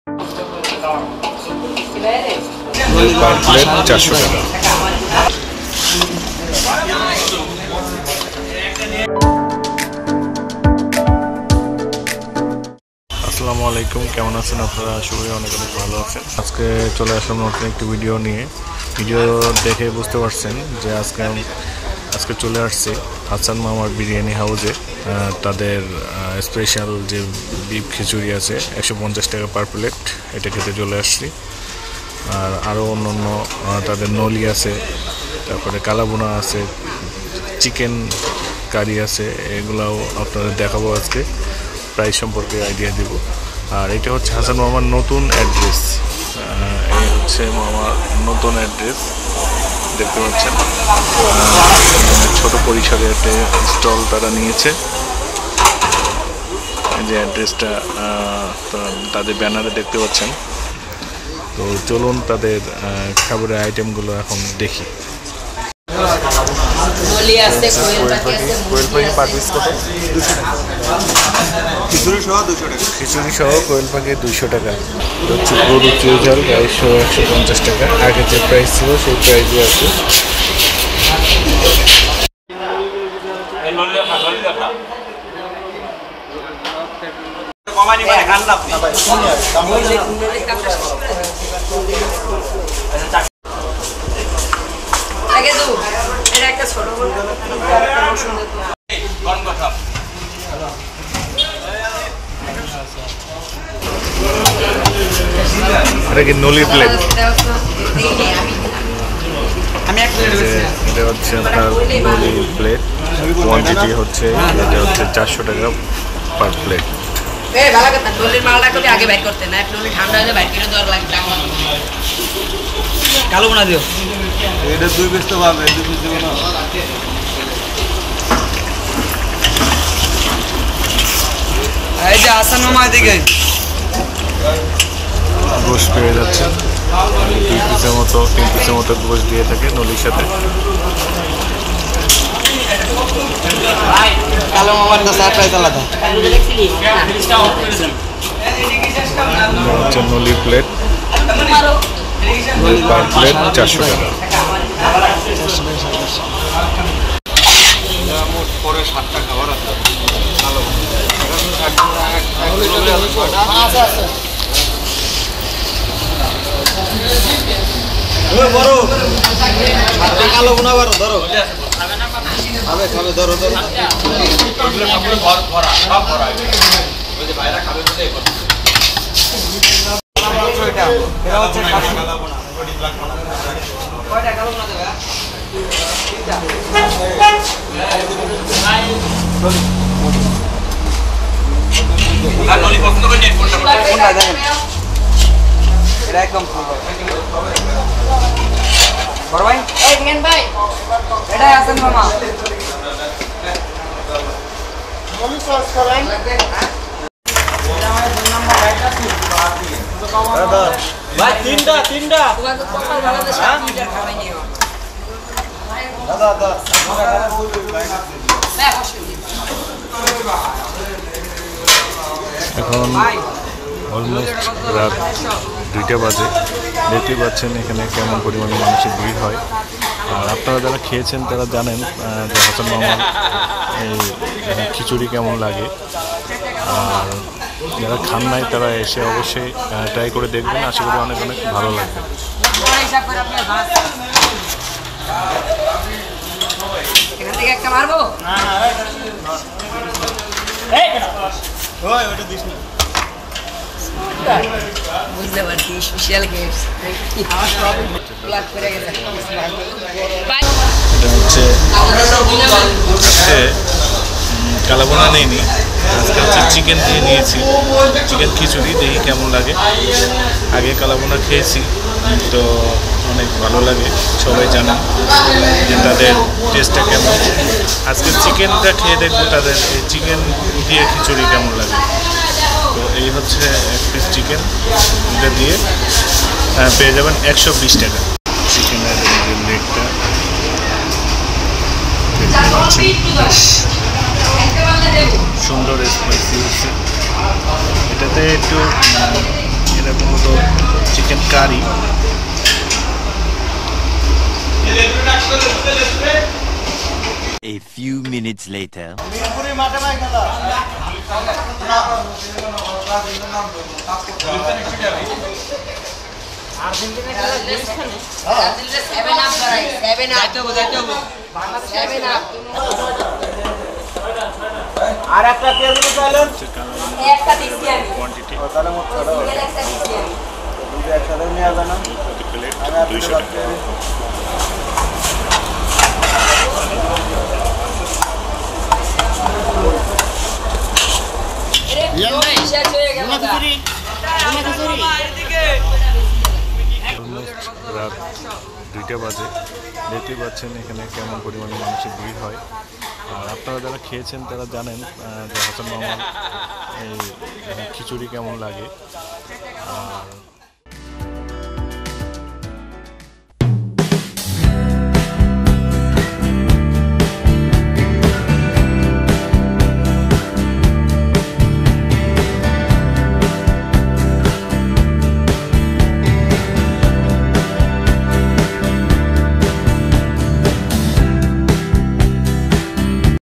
পার plate 400 টাকা। আসসালামু আলাইকুম, কেমন আছেন আপনারা? সবাই অনেক অনেক ভালো আছেন। আজকে চলে আসলাম নতুন একটি ভিডিও নিয়ে। ভিডিও দেখে বুঝতে পারছেন যে আজকে চলে আসছে হাসান মামার বিরিয়ানি হাউসে। তাদের স্পেশাল যে বিফ খিচুড়ি আছে 150 টাকা পার প্লেট, এটা খেতে চলে আসছি। আর আরও অন্য তাদের নলি আছে, তারপরে কালাবোনা আছে, চিকেন কারি আছে, এগুলাও আপনাদের দেখাবো আজকে। প্রাইস সম্পর্কে আইডিয়া দিব। আর এটা হচ্ছে হাসান মামার নতুন অ্যাড্রেস। এই হচ্ছে মামার নতুন অ্যাড্রেস, দেখতে পাচ্ছেন। ছোট পরিসরে একটা স্টল তারা নিয়েছে। এই যে অ্যাড্রেসটা তাদের ব্যানারে দেখতে পাচ্ছেন। তো চলুন তাদের খাবারের আইটেমগুলো এখন দেখি। খিচুড়ি সহ কোয়েল পাখি 200 টাকা। হচ্ছে গরু চুইঝাল 150 টাকা। আগে যে প্রাইস ছিল সেই প্রাইসই আছে। এটা কি নলির প্লেট? এটা হচ্ছে আপনার নলির প্লেট। কোয়ান্টিটি হচ্ছে এটা হচ্ছে 400 টাকা পার প্লেট। কালো বনা দিও, এটা 2 পিস তো পাবে, 2 পিস দেবো না। এই যে হাসান মামা এদিকে গোশ পেয়ে যাচ্ছে। 2 পিসের মতো 3 পিসের মতো গোশ দিয়ে থাকে নলির সাথে। কালো মামার কাছে প্রাইস আলাদা। হচ্ছে নলির প্লেট, পার প্লেট 400 টাকা। পরে 7টা খাবার আছে। কালো বোনা বারো ধরো, খাবে খাবে, ধরো ধরো। এটা আছেন মামা ভাই, তিনটা এখন অলমোস্ট রাত 2টা বাজে। দেখতেই পাচ্ছেন এখানে কেমন পরিমাণে মানুষের ভিড় হয়। আর আপনারা যারা খেয়েছেন তারা জানেন যে হাসান মামার এই খিচুড়ি কেমন লাগে। আর যারা খান নাই তারা এসে অবশ্যই ট্রাই করে দেখবেন, আশা করি অনেক অনেক ভালো লাগবে। বুঝতে পারছি স্পেশাল গেস্ট এটা হচ্ছে আজকে কালাবোনা নেইনি, আজকে হচ্ছে চিকেন দিয়ে নিয়েছি। চিকেন খিচুড়ি দেখি কেমন লাগে। আগে কালাবোনা খেয়েছি, তো অনেক ভালো লাগে। সবাই জানেন যে তাদের টেস্টটা কেমন। আজকে চিকেনটা খেয়ে দেখবো তাদের এই চিকেন দিয়ে খিচুড়ি কেমন লাগে। তো এই হচ্ছে 1 পিস চিকেন, এটা দিয়ে পেয়ে যাবেন 120 টাকা। চিকেনের লেগটা সুন্দর স্পাইসি হচ্ছে। এটাতে একটু এরকম গাড়ি। A few minutes later. আর একটা তেল চাইলেন একটা দিচ্ছি আমি কোয়ান্টিটি তাহলে মোট ছড়া একটা দিচ্ছি আমি দুটো একসাথে নিয়ে যাবে না প্রতি প্লেট আমি আপনাকে 200 টাকা। শেষ হয়ে গেল রাত 2টা বাজে। দেখতেই পাচ্ছেন এখানে কেমন পরিমাণে মানুষের ভিড় হয়। আর আপনারা যারা খেয়েছেন তারা জানেন যে হাসান মামার এই খিচুড়ি কেমন লাগে।